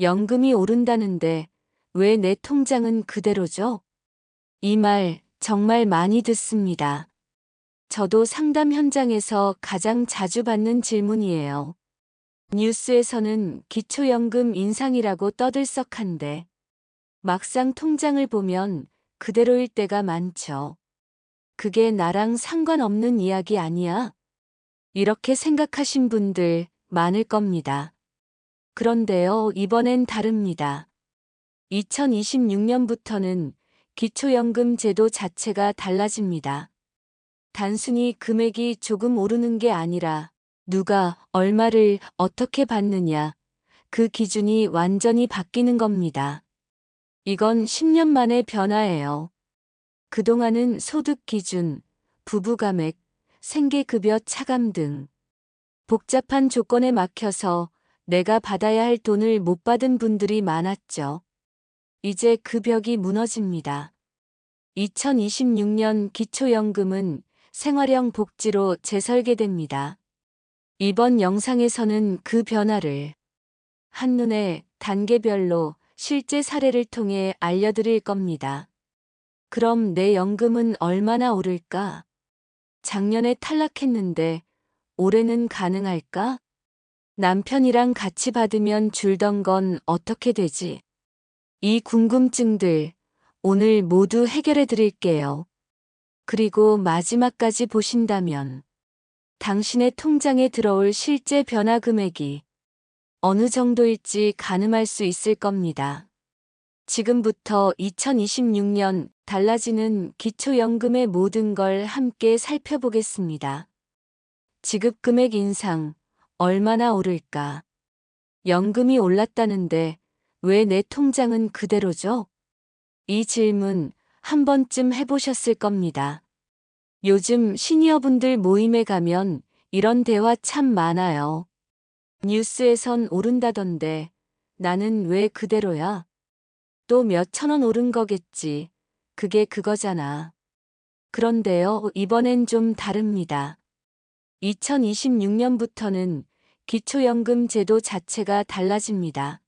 연금이 오른다는데 왜 내 통장은 그대로죠? 이 말 정말 많이 듣습니다. 저도 상담 현장에서 가장 자주 받는 질문이에요. 뉴스에서는 기초연금 인상이라고 떠들썩한데 막상 통장을 보면 그대로일 때가 많죠. 그게 나랑 상관없는 이야기 아니야? 이렇게 생각하신 분들 많을 겁니다. 그런데요, 이번엔 다릅니다. 2026년부터는 기초연금 제도 자체가 달라집니다. 단순히 금액이 조금 오르는 게 아니라 누가 얼마를 어떻게 받느냐, 그 기준이 완전히 바뀌는 겁니다. 이건 10년 만의 변화예요. 그동안은 소득 기준, 부부 감액, 생계급여 차감 등 복잡한 조건에 막혀서 내가 받아야 할 돈을 못 받은 분들이 많았죠. 이제 그 벽이 무너집니다. 2026년 기초연금은 생활형 복지로 재설계됩니다. 이번 영상에서는 그 변화를 한눈에 단계별로 실제 사례를 통해 알려드릴 겁니다. 그럼 내 연금은 얼마나 오를까? 작년에 탈락했는데 올해는 가능할까? 남편이랑 같이 받으면 줄던 건 어떻게 되지? 이 궁금증들 오늘 모두 해결해 드릴게요. 그리고 마지막까지 보신다면 당신의 통장에 들어올 실제 변화 금액이 어느 정도일지 가늠할 수 있을 겁니다. 지금부터 2026년 달라지는 기초연금의 모든 걸 함께 살펴보겠습니다. 지급금액 인상, 얼마나 오를까? 연금이 올랐다는데 왜 내 통장은 그대로죠? 이 질문 한 번쯤 해보셨을 겁니다. 요즘 시니어분들 모임에 가면 이런 대화 참 많아요. 뉴스에선 오른다던데 나는 왜 그대로야? 또 몇천 원 오른 거겠지. 그게 그거잖아. 그런데요, 이번엔 좀 다릅니다. 2026년부터는 기초연금 제도 자체가 달라집니다.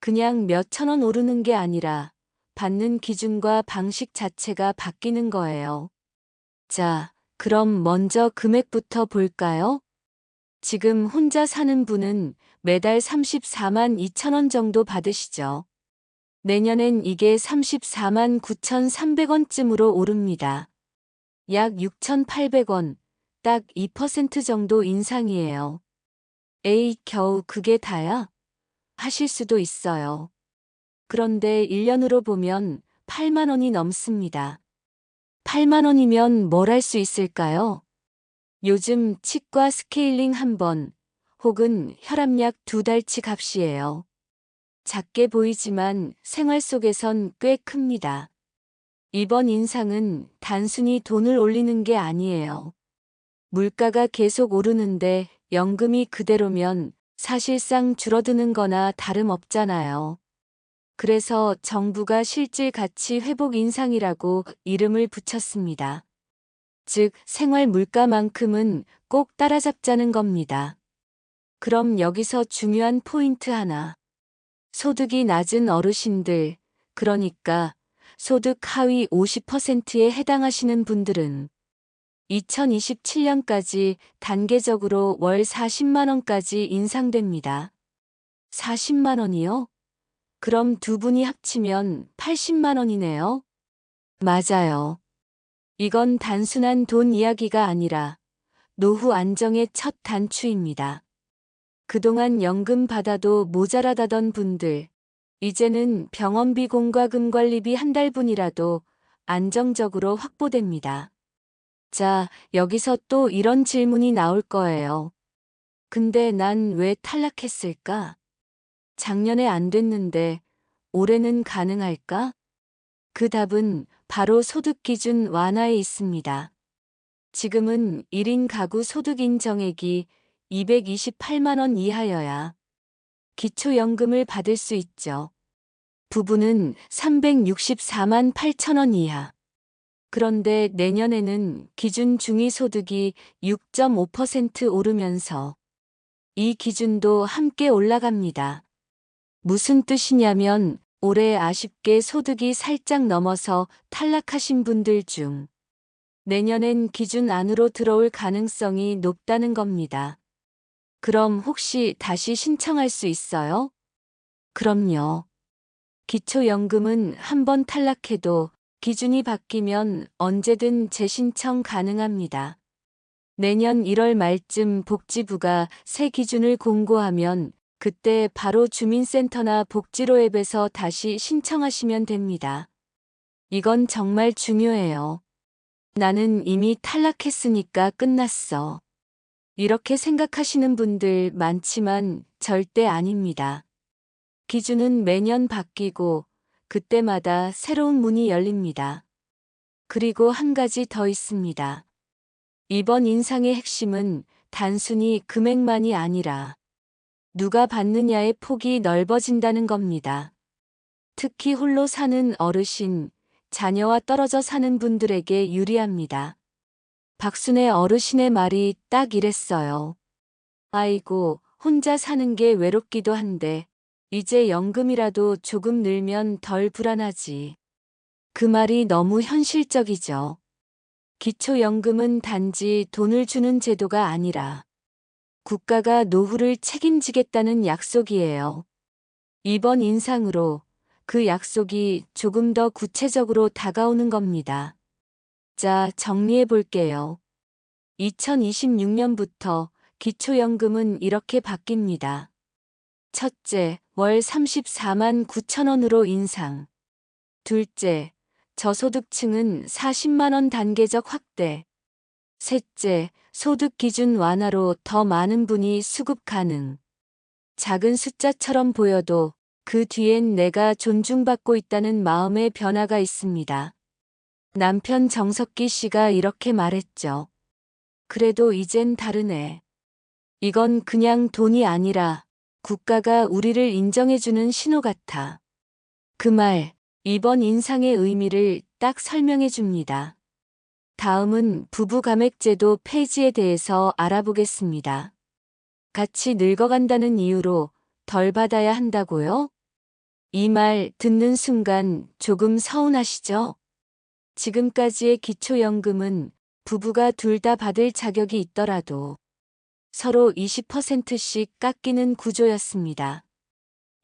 그냥 몇천 원 오르는 게 아니라 받는 기준과 방식 자체가 바뀌는 거예요. 자, 그럼 먼저 금액부터 볼까요? 지금 혼자 사는 분은 매달 34만 2천 원 정도 받으시죠. 내년엔 이게 34만 9,300원쯤으로 오릅니다. 약 6,800원, 딱 2% 정도 인상이에요. 에이, 겨우 그게 다야? 하실 수도 있어요. 그런데 1년으로 보면 8만 원이 넘습니다. 8만 원이면 뭘 할 수 있을까요? 요즘 치과 스케일링 한 번, 혹은 혈압약 2달치 값이에요. 작게 보이지만 생활 속에선 꽤 큽니다. 이번 인상은 단순히 돈을 올리는 게 아니에요. 물가가 계속 오르는데 연금이 그대로면 사실상 줄어드는 거나 다름없잖아요. 그래서 정부가 실질 가치 회복 인상이라고 이름을 붙였습니다. 즉, 생활 물가만큼은 꼭 따라잡자는 겁니다. 그럼 여기서 중요한 포인트 하나. 소득이 낮은 어르신들, 그러니까 소득 하위 50%에 해당하시는 분들은 2027년까지 단계적으로 월 40만 원까지 인상됩니다. 40만 원이요? 그럼 두 분이 합치면 80만 원이네요. 맞아요. 이건 단순한 돈 이야기가 아니라 노후 안정의 첫 단추입니다. 그동안 연금 받아도 모자라다던 분들, 이제는 병원비 공과금 관리비 한 달분이라도 안정적으로 확보됩니다. 자, 여기서 또 이런 질문이 나올 거예요. 근데 난 왜 탈락했을까? 작년에 안 됐는데 올해는 가능할까? 그 답은 바로 소득 기준 완화에 있습니다. 지금은 1인 가구 소득 인정액이 228만 원 이하여야 기초연금을 받을 수 있죠. 부부는 364만 8천 원 이하. 그런데 내년에는 기준 중위소득이 6.5% 오르면서 이 기준도 함께 올라갑니다. 무슨 뜻이냐면 올해 아쉽게 소득이 살짝 넘어서 탈락하신 분들 중 내년엔 기준 안으로 들어올 가능성이 높다는 겁니다. 그럼 혹시 다시 신청할 수 있어요? 그럼요. 기초연금은 한 번 탈락해도 기준이 바뀌면 언제든 재신청 가능합니다. 내년 1월 말쯤 복지부가 새 기준을 공고하면 그때 바로 주민센터나 복지로 앱에서 다시 신청하시면 됩니다. 이건 정말 중요해요. 나는 이미 탈락했으니까 끝났어. 이렇게 생각하시는 분들 많지만 절대 아닙니다. 기준은 매년 바뀌고 그때마다 새로운 문이 열립니다. 그리고 한 가지 더 있습니다. 이번 인상의 핵심은 단순히 금액만이 아니라 누가 받느냐의 폭이 넓어진다는 겁니다. 특히 홀로 사는 어르신, 자녀와 떨어져 사는 분들에게 유리합니다. 박순애 어르신의 말이 딱 이랬어요. 아이고, 혼자 사는 게 외롭기도 한데 이제 연금이라도 조금 늘면 덜 불안하지. 그 말이 너무 현실적이죠. 기초연금은 단지 돈을 주는 제도가 아니라 국가가 노후를 책임지겠다는 약속이에요. 이번 인상으로 그 약속이 조금 더 구체적으로 다가오는 겁니다. 자, 정리해 볼게요. 2026년부터 기초연금은 이렇게 바뀝니다. 첫째, 월 34만 9천 원으로 인상. 둘째, 저소득층은 40만 원 단계적 확대. 셋째, 소득 기준 완화로 더 많은 분이 수급 가능. 작은 숫자처럼 보여도 그 뒤엔 내가 존중받고 있다는 마음의 변화가 있습니다. 남편 정석기 씨가 이렇게 말했죠. 그래도 이젠 다르네. 이건 그냥 돈이 아니라 국가가 우리를 인정해주는 신호 같아. 그 말, 이번 인상의 의미를 딱 설명해 줍니다. 다음은 부부감액제도 폐지에 대해서 알아보겠습니다. 같이 늙어간다는 이유로 덜 받아야 한다고요? 이 말 듣는 순간 조금 서운하시죠? 지금까지의 기초연금은 부부가 둘 다 받을 자격이 있더라도 서로 20%씩 깎이는 구조였습니다.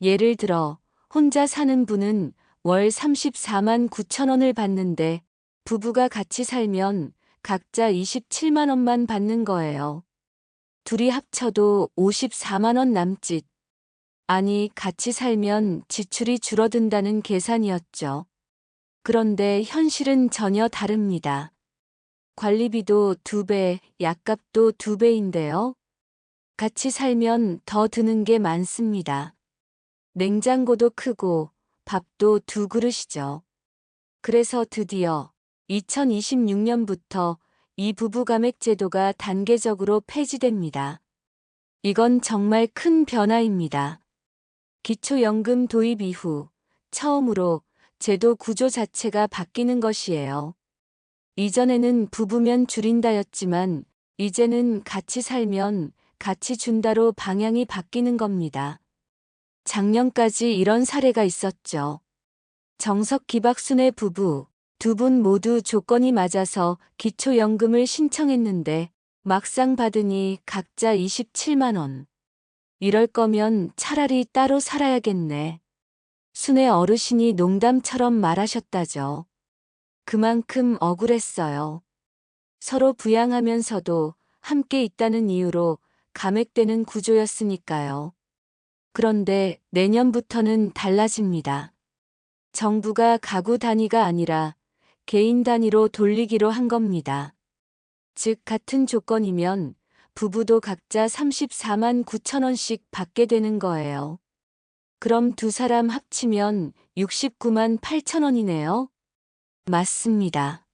예를 들어 혼자 사는 분은 월 34만 9천 원을 받는데 부부가 같이 살면 각자 27만 원만 받는 거예요. 둘이 합쳐도 54만 원 남짓. 아니, 같이 살면 지출이 줄어든다는 계산이었죠. 그런데 현실은 전혀 다릅니다. 관리비도 2배, 약값도 2배인데요. 같이 살면 더 드는 게 많습니다. 냉장고도 크고 밥도 2그릇이죠. 그래서 드디어 2026년부터 이 부부감액 제도가 단계적으로 폐지됩니다. 이건 정말 큰 변화입니다. 기초연금 도입 이후 처음으로 제도 구조 자체가 바뀌는 것이에요. 이전에는 부부면 줄인다였지만 이제는 같이 살면 같이 준다로 방향이 바뀌는 겁니다. 작년까지 이런 사례가 있었죠. 정석기 박순애 부부, 두 분 모두 조건이 맞아서 기초연금을 신청했는데 막상 받으니 각자 27만 원. 이럴 거면 차라리 따로 살아야겠네. 순애 어르신이 농담처럼 말하셨다죠. 그만큼 억울했어요. 서로 부양하면서도 함께 있다는 이유로 감액되는 구조였으니까요. 그런데 내년부터는 달라집니다. 정부가 가구 단위가 아니라 개인 단위로 돌리기로 한 겁니다. 즉 같은 조건이면 부부도 각자 34만 9천 원씩 받게 되는 거예요. 그럼 두 사람 합치면 69만 8천 원이네요. 맞습니다.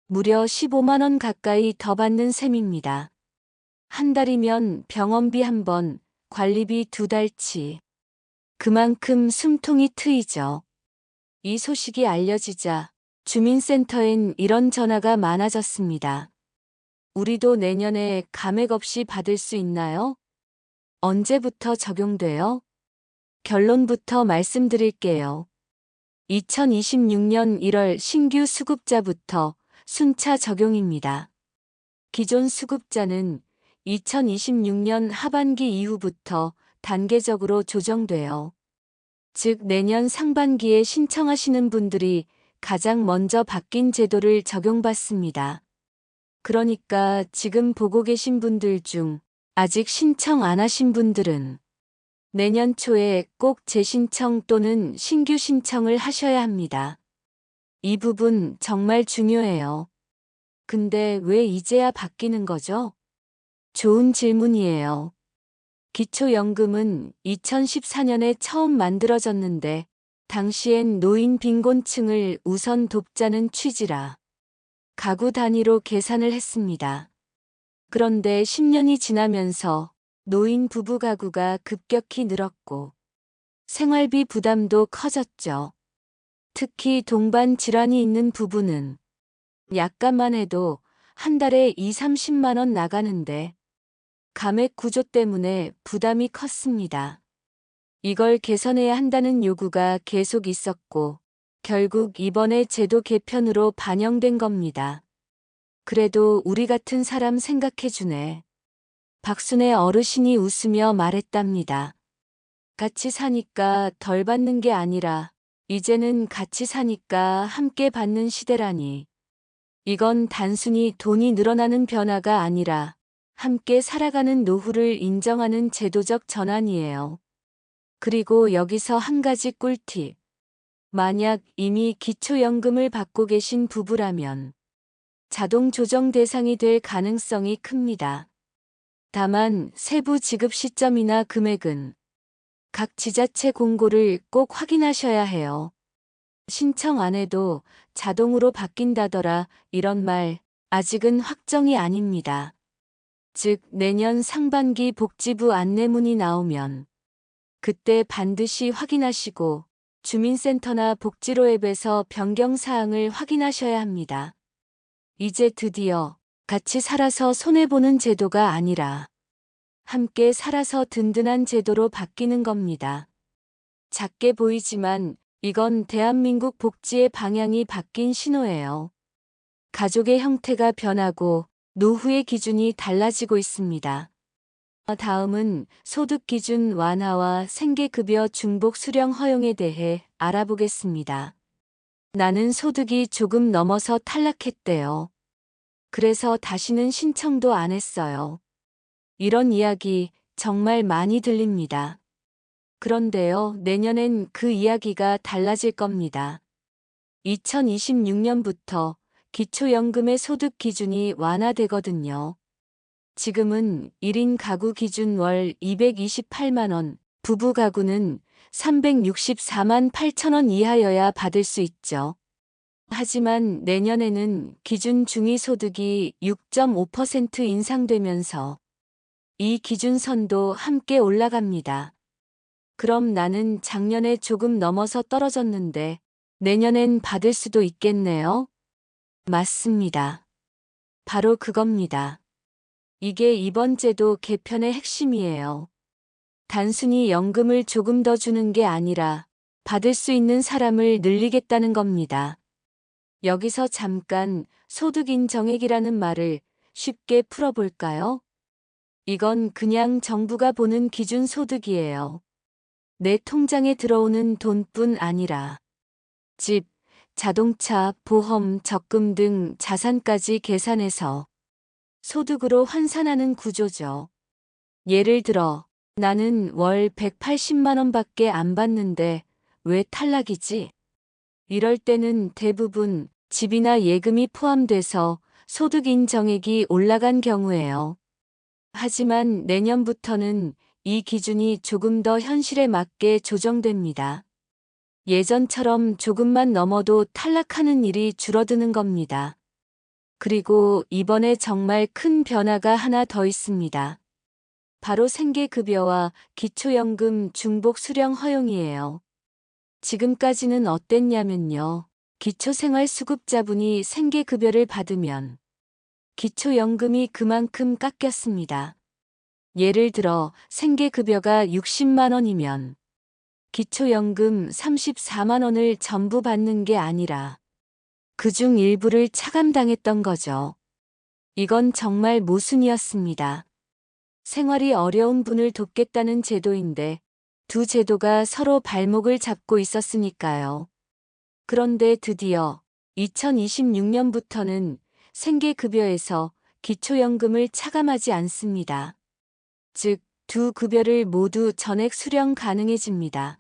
무려 15만 원 가까이 더 받는 셈입니다. 한 달이면 병원비 한 번, 관리비 2달치. 그만큼 숨통이 트이죠. 이 소식이 알려지자 주민센터엔 이런 전화가 많아졌습니다. 우리도 내년에 감액 없이 받을 수 있나요? 언제부터 적용돼요? 결론부터 말씀드릴게요. 2026년 1월 신규 수급자부터 순차 적용입니다. 기존 수급자는 2026년 하반기 이후부터 단계적으로 조정돼요. 즉 내년 상반기에 신청하시는 분들이 가장 먼저 바뀐 제도를 적용받습니다. 그러니까 지금 보고 계신 분들 중 아직 신청 안 하신 분들은 내년 초에 꼭 재신청 또는 신규 신청을 하셔야 합니다. 이 부분 정말 중요해요. 근데 왜 이제야 바뀌는 거죠? 좋은 질문이에요. 기초연금은 2014년에 처음 만들어졌는데 당시엔 노인 빈곤층을 우선 돕자는 취지라 가구 단위로 계산을 했습니다. 그런데 10년이 지나면서 노인 부부 가구가 급격히 늘었고 생활비 부담도 커졌죠. 특히 동반 질환이 있는 부부는 약값만 해도 한 달에 2, 30만 원 나가는데 감액 구조 때문에 부담이 컸습니다. 이걸 개선해야 한다는 요구가 계속 있었고 결국 이번에 제도 개편으로 반영된 겁니다. 그래도 우리 같은 사람 생각해주네. 박순애 어르신이 웃으며 말했답니다. 같이 사니까 덜 받는 게 아니라 이제는 같이 사니까 함께 받는 시대라니. 이건 단순히 돈이 늘어나는 변화가 아니라 함께 살아가는 노후를 인정하는 제도적 전환이에요. 그리고 여기서 한 가지 꿀팁. 만약 이미 기초연금을 받고 계신 부부라면 자동 조정 대상이 될 가능성이 큽니다. 다만 세부 지급 시점이나 금액은 각 지자체 공고를 꼭 확인하셔야 해요. 신청 안 해도 자동으로 바뀐다더라 이런 말 아직은 확정이 아닙니다. 즉 내년 상반기 복지부 안내문이 나오면 그때 반드시 확인하시고 주민센터나 복지로 앱에서 변경 사항을 확인하셔야 합니다. 이제 드디어 같이 살아서 손해보는 제도가 아니라 함께 살아서 든든한 제도로 바뀌는 겁니다. 작게 보이지만 이건 대한민국 복지의 방향이 바뀐 신호예요. 가족의 형태가 변하고 노후의 기준이 달라지고 있습니다. 다음은 소득 기준 완화와 생계급여 중복 수령 허용에 대해 알아보겠습니다. 나는 소득이 조금 넘어서 탈락했대요. 그래서 다시는 신청도 안 했어요. 이런 이야기 정말 많이 들립니다. 그런데요, 내년엔 그 이야기가 달라질 겁니다. 2026년부터 기초연금의 소득 기준이 완화되거든요. 지금은 1인 가구 기준 월 228만 원, 부부 가구는 364만 8천 원 이하여야 받을 수 있죠. 하지만 내년에는 기준 중위소득이 6.5% 인상되면서 이 기준선도 함께 올라갑니다. 그럼 나는 작년에 조금 넘어서 떨어졌는데 내년엔 받을 수도 있겠네요? 맞습니다. 바로 그겁니다. 이게 이번 제도 개편의 핵심이에요. 단순히 연금을 조금 더 주는 게 아니라 받을 수 있는 사람을 늘리겠다는 겁니다. 여기서 잠깐 소득인 정액이라는 말을 쉽게 풀어볼까요? 이건 그냥 정부가 보는 기준 소득이에요. 내 통장에 들어오는 돈뿐 아니라 집, 자동차, 보험, 적금 등 자산까지 계산해서 소득으로 환산하는 구조죠. 예를 들어 나는 월 180만 원밖에 안 받는데 왜 탈락이지? 이럴 때는 대부분 집이나 예금이 포함돼서 소득 인정액이 올라간 경우예요. 하지만 내년부터는 이 기준이 조금 더 현실에 맞게 조정됩니다. 예전처럼 조금만 넘어도 탈락하는 일이 줄어드는 겁니다. 그리고 이번에 정말 큰 변화가 하나 더 있습니다. 바로 생계급여와 기초연금 중복 수령 허용이에요. 지금까지는 어땠냐면요. 기초생활수급자분이 생계급여를 받으면 기초연금이 그만큼 깎였습니다. 예를 들어 생계급여가 60만 원이면 기초연금 34만 원을 전부 받는 게 아니라 그중 일부를 차감당했던 거죠. 이건 정말 모순이었습니다. 생활이 어려운 분을 돕겠다는 제도인데 두 제도가 서로 발목을 잡고 있었으니까요. 그런데 드디어 2026년부터는 생계급여에서 기초연금을 차감하지 않습니다. 즉, 두 급여를 모두 전액 수령 가능해집니다.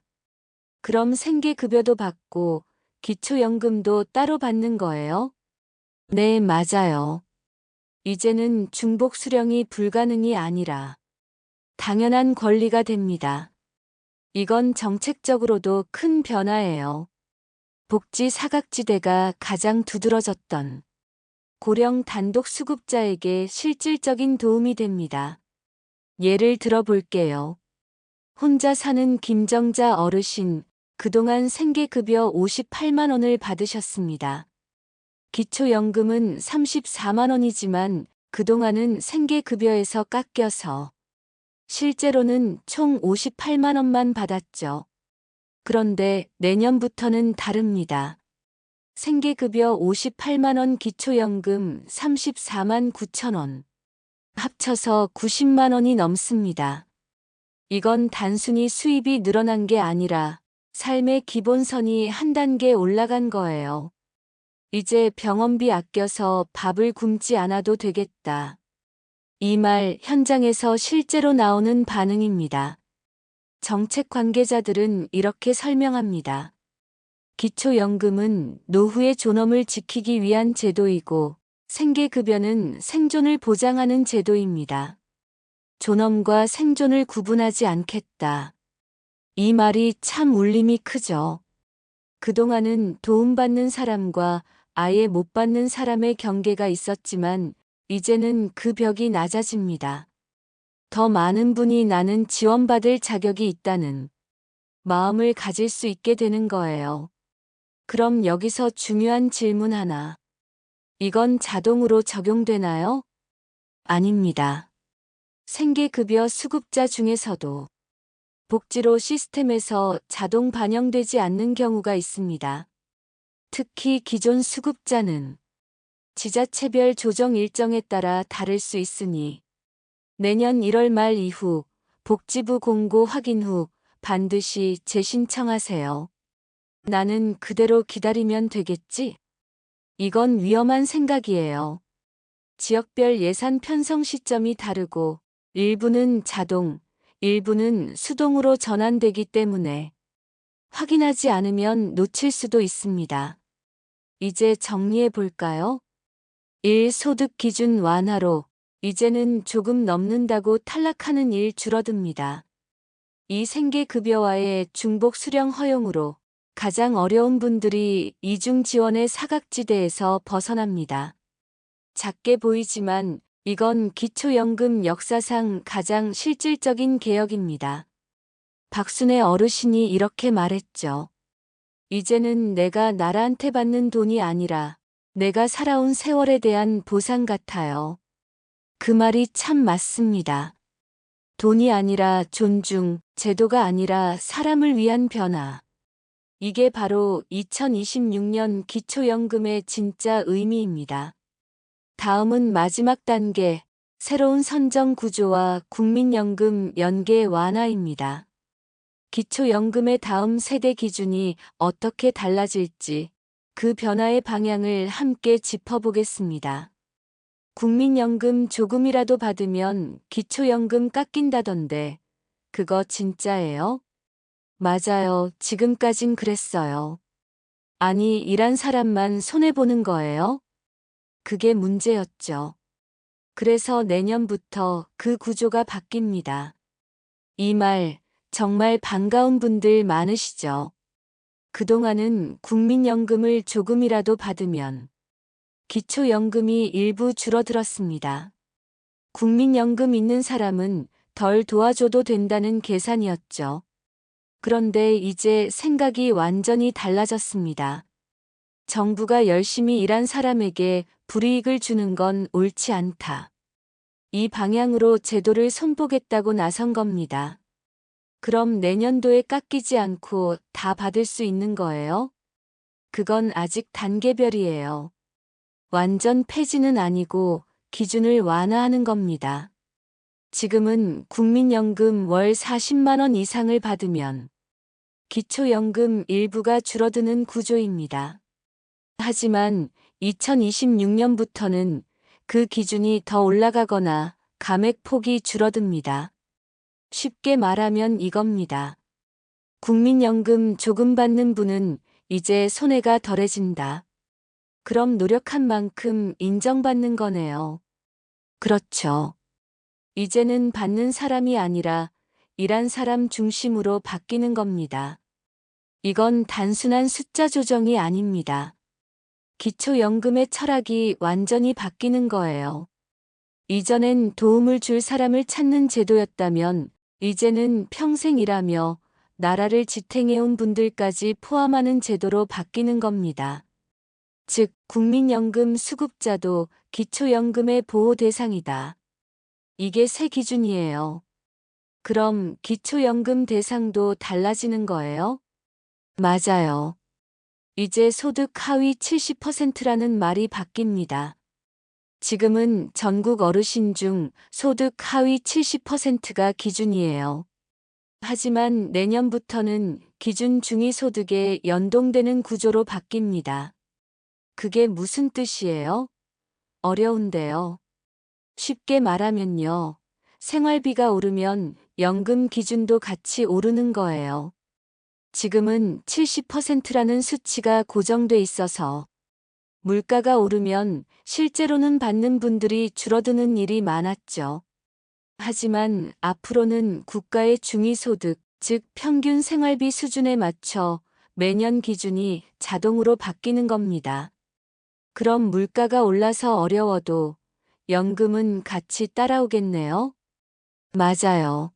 그럼 생계급여도 받고 기초연금도 따로 받는 거예요? 네, 맞아요. 이제는 중복 수령이 불가능이 아니라 당연한 권리가 됩니다. 이건 정책적으로도 큰 변화예요. 복지 사각지대가 가장 두드러졌던 고령 단독 수급자에게 실질적인 도움이 됩니다. 예를 들어 볼게요. 혼자 사는 김정자 어르신, 그동안 생계급여 58만 원을 받으셨습니다. 기초연금은 34만 원이지만 그동안은 생계급여에서 깎여서 실제로는 총 58만 원만 받았죠. 그런데 내년부터는 다릅니다. 생계급여 58만 원, 기초연금 34만 9천 원. 합쳐서 90만 원이 넘습니다. 이건 단순히 수입이 늘어난 게 아니라 삶의 기본선이 한 단계 올라간 거예요. 이제 병원비 아껴서 밥을 굶지 않아도 되겠다. 이 말 현장에서 실제로 나오는 반응입니다. 정책 관계자들은 이렇게 설명합니다. 기초연금은 노후의 존엄을 지키기 위한 제도이고 생계급여는 생존을 보장하는 제도입니다. 존엄과 생존을 구분하지 않겠다. 이 말이 참 울림이 크죠. 그동안은 도움받는 사람과 아예 못 받는 사람의 경계가 있었지만 이제는 그 벽이 낮아집니다. 더 많은 분이 나는 지원받을 자격이 있다는 마음을 가질 수 있게 되는 거예요. 그럼 여기서 중요한 질문 하나. 이건 자동으로 적용되나요? 아닙니다. 생계급여 수급자 중에서도 복지로 시스템에서 자동 반영되지 않는 경우가 있습니다. 특히 기존 수급자는 지자체별 조정 일정에 따라 다를 수 있으니 내년 1월 말 이후 복지부 공고 확인 후 반드시 재신청하세요. 나는 그대로 기다리면 되겠지? 이건 위험한 생각이에요. 지역별 예산 편성 시점이 다르고 일부는 자동, 일부는 수동으로 전환되기 때문에 확인하지 않으면 놓칠 수도 있습니다. 이제 정리해 볼까요? 1. 소득 기준 완화로 이제는 조금 넘는다고 탈락하는 일 줄어듭니다. 2. 생계급여와의 중복 수령 허용으로 가장 어려운 분들이 이중 지원의 사각지대에서 벗어납니다. 작게 보이지만 이건 기초연금 역사상 가장 실질적인 개혁입니다. 박순애 어르신이 이렇게 말했죠. 이제는 내가 나라한테 받는 돈이 아니라 내가 살아온 세월에 대한 보상 같아요. 그 말이 참 맞습니다. 돈이 아니라 존중, 제도가 아니라 사람을 위한 변화. 이게 바로 2026년 기초연금의 진짜 의미입니다. 다음은 마지막 단계, 새로운 선정 구조와 국민연금 연계 완화입니다. 기초연금의 다음 세대 기준이 어떻게 달라질지 그 변화의 방향을 함께 짚어보겠습니다. 국민연금 조금이라도 받으면 기초연금 깎인다던데 그거 진짜예요? 맞아요. 지금까진 그랬어요. 아니, 일한 사람만 손해보는 거예요? 그게 문제였죠. 그래서 내년부터 그 구조가 바뀝니다. 이 말 정말 반가운 분들 많으시죠? 그동안은 국민연금을 조금이라도 받으면 기초연금이 일부 줄어들었습니다. 국민연금 있는 사람은 덜 도와줘도 된다는 계산이었죠. 그런데 이제 생각이 완전히 달라졌습니다. 정부가 열심히 일한 사람에게 불이익을 주는 건 옳지 않다. 이 방향으로 제도를 손보겠다고 나선 겁니다. 그럼 내년도에 깎이지 않고 다 받을 수 있는 거예요? 그건 아직 단계별이에요. 완전 폐지는 아니고 기준을 완화하는 겁니다. 지금은 국민연금 월 40만 원 이상을 받으면 기초연금 일부가 줄어드는 구조입니다. 하지만 2026년부터는 그 기준이 더 올라가거나 감액 폭이 줄어듭니다. 쉽게 말하면 이겁니다. 국민연금 조금 받는 분은 이제 손해가 덜해진다. 그럼 노력한 만큼 인정받는 거네요. 그렇죠. 이제는 받는 사람이 아니라 일한 사람 중심으로 바뀌는 겁니다. 이건 단순한 숫자 조정이 아닙니다. 기초연금의 철학이 완전히 바뀌는 거예요. 이전엔 도움을 줄 사람을 찾는 제도였다면 이제는 평생 일하며 나라를 지탱해온 분들까지 포함하는 제도로 바뀌는 겁니다. 즉, 국민연금 수급자도 기초연금의 보호 대상이다. 이게 새 기준이에요. 그럼 기초연금 대상도 달라지는 거예요? 맞아요. 이제 소득 하위 70%라는 말이 바뀝니다. 지금은 전국 어르신 중 소득 하위 70%가 기준이에요. 하지만 내년부터는 기준 중위소득에 연동되는 구조로 바뀝니다. 그게 무슨 뜻이에요? 어려운데요. 쉽게 말하면요. 생활비가 오르면 연금 기준도 같이 오르는 거예요. 지금은 70%라는 수치가 고정돼 있어서 물가가 오르면 실제로는 받는 분들이 줄어드는 일이 많았죠. 하지만 앞으로는 국가의 중위소득, 즉 평균 생활비 수준에 맞춰 매년 기준이 자동으로 바뀌는 겁니다. 그럼 물가가 올라서 어려워도 연금은 같이 따라오겠네요? 맞아요.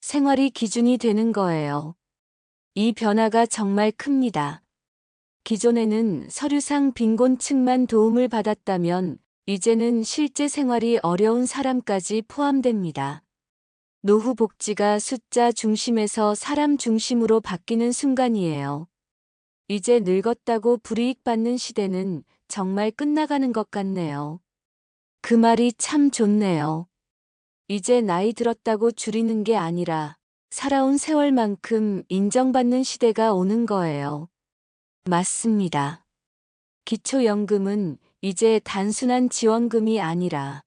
생활이 기준이 되는 거예요. 이 변화가 정말 큽니다. 기존에는 서류상 빈곤층만 도움을 받았다면 이제는 실제 생활이 어려운 사람까지 포함됩니다. 노후 복지가 숫자 중심에서 사람 중심으로 바뀌는 순간이에요. 이제 늙었다고 불이익 받는 시대는 정말 끝나가는 것 같네요. 그 말이 참 좋네요. 이제 나이 들었다고 줄이는 게 아니라 살아온 세월만큼 인정받는 시대가 오는 거예요. 맞습니다. 기초연금은 이제 단순한 지원금이 아니라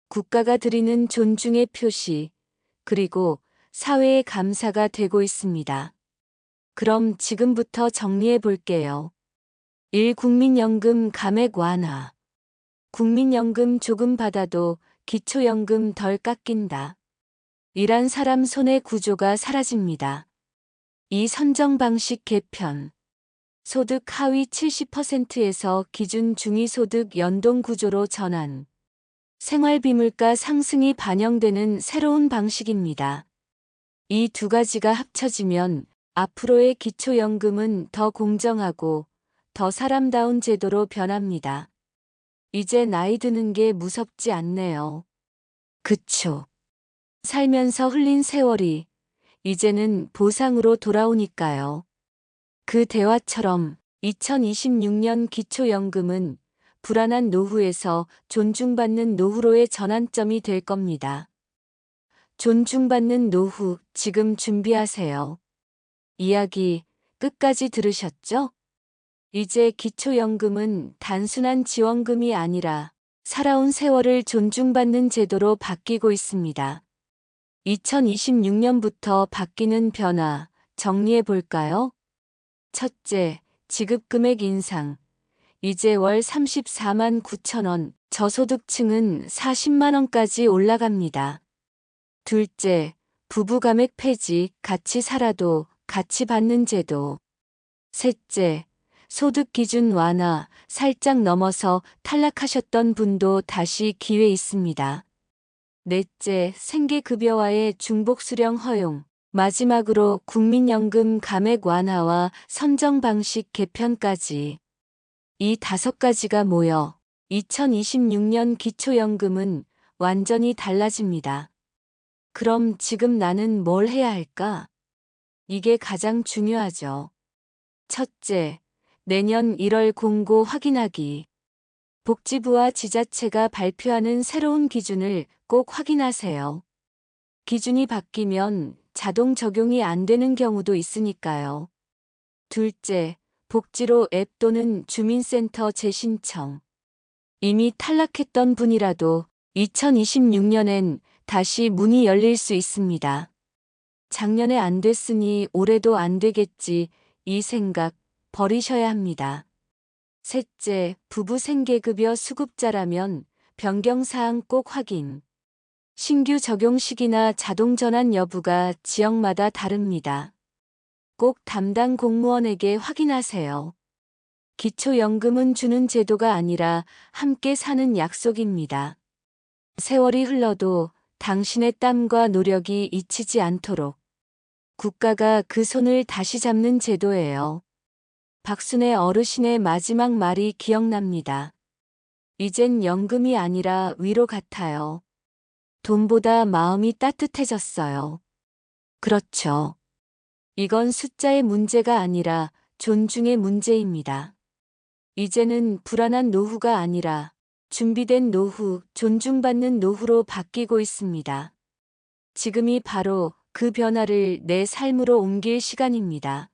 국가가 드리는 존중의 표시, 그리고 사회의 감사가 되고 있습니다. 그럼 지금부터 정리해 볼게요. 1. 국민연금 감액 완화. 국민연금 조금 받아도 기초연금 덜 깎인다. 일한 사람 손해 구조가 사라집니다. 2. 선정 방식 개편. 소득 하위 70%에서 기준 중위소득 연동 구조로 전환. 생활비 물가 상승이 반영되는 새로운 방식입니다. 이 두 가지가 합쳐지면 앞으로의 기초연금은 더 공정하고 더 사람다운 제도로 변합니다. 이제 나이 드는 게 무섭지 않네요. 그쵸. 살면서 흘린 세월이 이제는 보상으로 돌아오니까요. 그 대화처럼 2026년 기초연금은 불안한 노후에서 존중받는 노후로의 전환점이 될 겁니다. 존중받는 노후 지금 준비하세요. 이야기 끝까지 들으셨죠? 이제 기초연금은 단순한 지원금이 아니라 살아온 세월을 존중받는 제도로 바뀌고 있습니다. 2026년부터 바뀌는 변화 정리해 볼까요? 첫째, 지급금액 인상. 이제 월 34만 9천 원, 저소득층은 40만 원까지 올라갑니다. 둘째, 부부감액 폐지, 같이 살아도 같이 받는 제도. 셋째, 소득 기준 완화, 살짝 넘어서 탈락하셨던 분도 다시 기회 있습니다. 넷째, 생계급여와의 중복 수령 허용. 마지막으로 국민연금 감액 완화와 선정 방식 개편까지. 이 5가지가 모여 2026년 기초연금은 완전히 달라집니다. 그럼 지금 나는 뭘 해야 할까? 이게 가장 중요하죠. 첫째, 내년 1월 공고 확인하기. 복지부와 지자체가 발표하는 새로운 기준을 꼭 확인하세요. 기준이 바뀌면 자동 적용이 안 되는 경우도 있으니까요. 둘째, 복지로 앱 또는 주민센터 재신청. 이미 탈락했던 분이라도 2026년엔 다시 문이 열릴 수 있습니다. 작년에 안 됐으니 올해도 안 되겠지, 이 생각 버리셔야 합니다. 셋째, 부부 생계급여 수급자라면 변경사항 꼭 확인. 신규 적용 시기나 자동 전환 여부가 지역마다 다릅니다. 꼭 담당 공무원에게 확인하세요. 기초연금은 주는 제도가 아니라 함께 사는 약속입니다. 세월이 흘러도 당신의 땀과 노력이 잊히지 않도록 국가가 그 손을 다시 잡는 제도예요. 박순애 어르신의 마지막 말이 기억납니다. 이젠 연금이 아니라 위로 같아요. 돈보다 마음이 따뜻해졌어요. 그렇죠. 이건 숫자의 문제가 아니라 존중의 문제입니다. 이제는 불안한 노후가 아니라 준비된 노후, 존중받는 노후로 바뀌고 있습니다. 지금이 바로 그 변화를 내 삶으로 옮길 시간입니다.